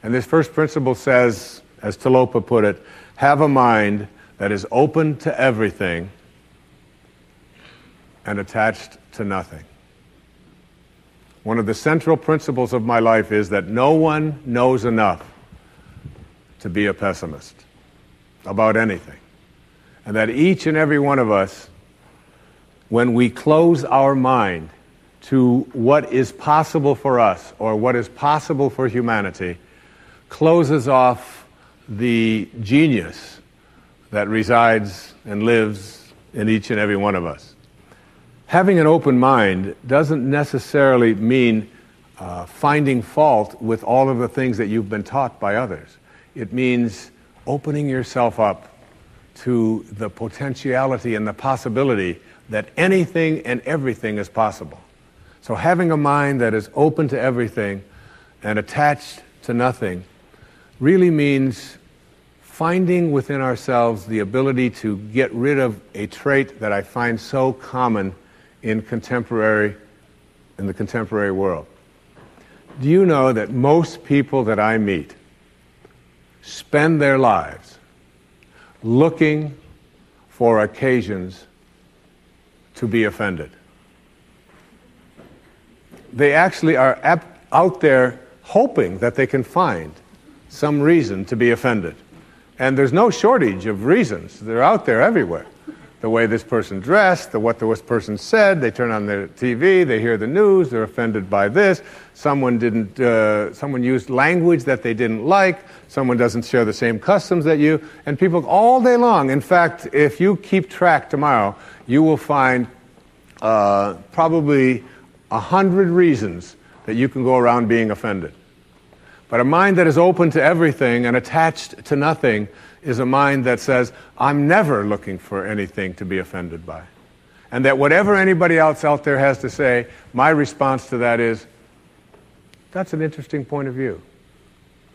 And this first principle says, as Talopa put it, have a mind that is open to everything and attached to nothing. One of the central principles of my life is that no one knows enough to be a pessimist about anything. And that each and every one of us, when we close our mind to what is possible for us or what is possible for humanity, closes off the genius that resides and lives in each and every one of us. Having an open mind doesn't necessarily mean finding fault with all of the things that you've been taught by others. It means opening yourself up to the potentiality and the possibility that anything and everything is possible. So having a mind that is open to everything and attached to nothing really means finding within ourselves the ability to get rid of a trait that I find so common in the contemporary world. Do you know that most people that I meet spend their lives looking for occasions to be offended? They actually are out there hoping that they can find some reason to be offended. And there's no shortage of reasons. They're out there everywhere. The way this person dressed, what this person said, they turn on their TV, they hear the news, they're offended by this, someone used language that they didn't like, someone doesn't share the same customs that you, and people all day long. In fact, if you keep track tomorrow, you will find probably 100 reasons that you can go around being offended. But a mind that is open to everything and attached to nothing is a mind that says, I'm never looking for anything to be offended by. And that whatever anybody else out there has to say, my response to that is, that's an interesting point of view.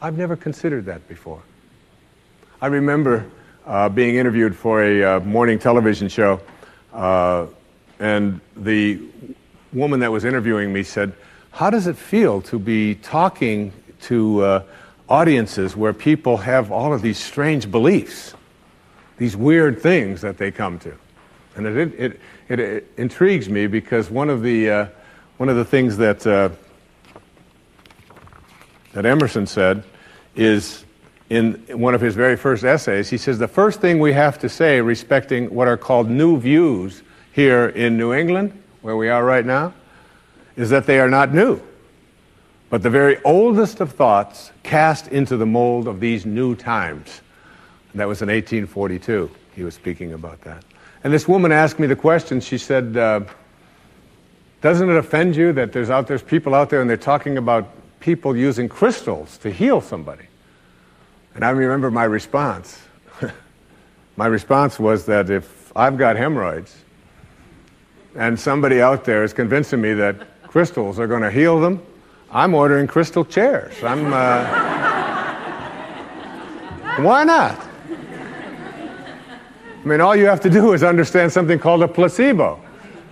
I've never considered that before. I remember being interviewed for a morning television show, and the woman that was interviewing me said, how does it feel to be talking to audiences where people have all of these strange beliefs, these weird things that they come to? And it intrigues me because one of the things that Emerson said is in one of his very first essays. He says the first thing we have to say respecting what are called new views here in New England, where we are right now, is that they are not new, but the very oldest of thoughts cast into the mold of these new times. And that was in 1842. He was speaking about that. And this woman asked me the question. She said, doesn't it offend you that there's people out there and they're talking about people using crystals to heal somebody? And I remember my response. My response was that if I've got hemorrhoids and somebody out there is convincing me that crystals are going to heal them, I'm ordering crystal chairs. Why not? I mean, all you have to do is understand something called a placebo.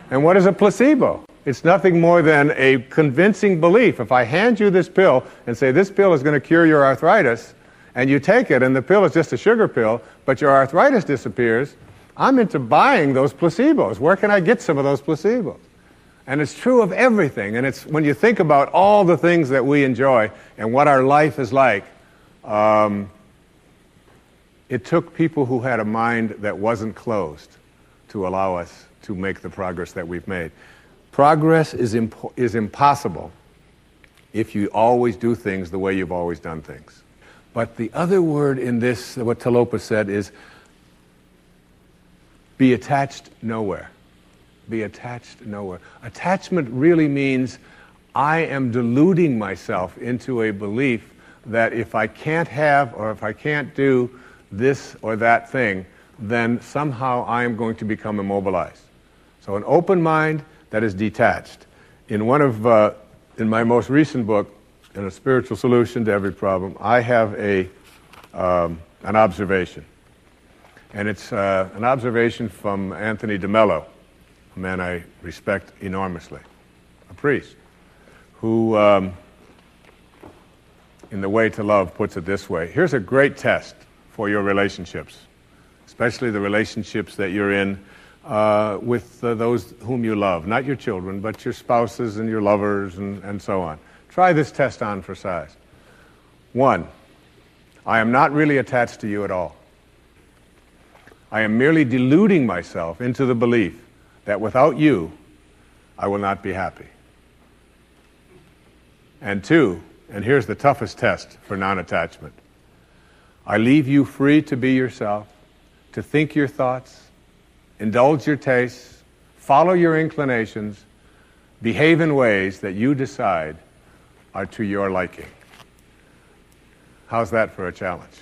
And what is a placebo? It's nothing more than a convincing belief. If I hand you this pill and say this pill is going to cure your arthritis, and you take it and the pill is just a sugar pill, but your arthritis disappears, I'm into buying those placebos. Where can I get some of those placebos? And it's true of everything. And it's when you think about all the things that we enjoy and what our life is like, it took people who had a mind that wasn't closed to allow us to make the progress that we've made. Progress is impossible if you always do things the way you've always done things. But the other word in this, what Talopa said, is be attached nowhere. Be attached nowhere. Attachment really means I am deluding myself into a belief that if I can't have or if I can't do this or that thing, then somehow I am going to become immobilized. So an open mind that is detached. In my most recent book, in A Spiritual Solution to Every Problem, I have an observation. And it's an observation from Anthony DeMello, a man I respect enormously, a priest, who in The Way to Love, puts it this way. Here's a great test for your relationships, especially the relationships that you're in with those whom you love. Not your children, but your spouses and your lovers and so on. Try this test on for size. 1, I am not really attached to you at all. I am merely deluding myself into the belief that without you, I will not be happy. And 2, and here's the toughest test for non-attachment, I leave you free to be yourself, to think your thoughts, indulge your tastes, follow your inclinations, behave in ways that you decide are to your liking. How's that for a challenge?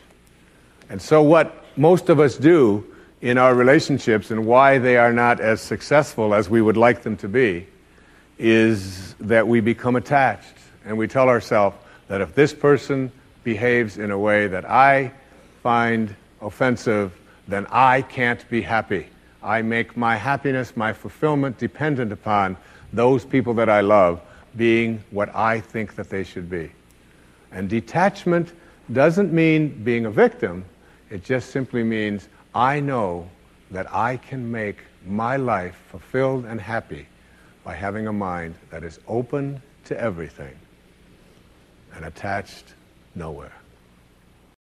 And so what most of us do in our relationships and why they are not as successful as we would like them to be is that we become attached and we tell ourselves that if this person behaves in a way that I find offensive, then I can't be happy. I make my happiness, my fulfillment dependent upon those people that I love being what I think that they should be. And detachment doesn't mean being a victim. It just simply means I know that I can make my life fulfilled and happy by having a mind that is open to everything and attached nowhere.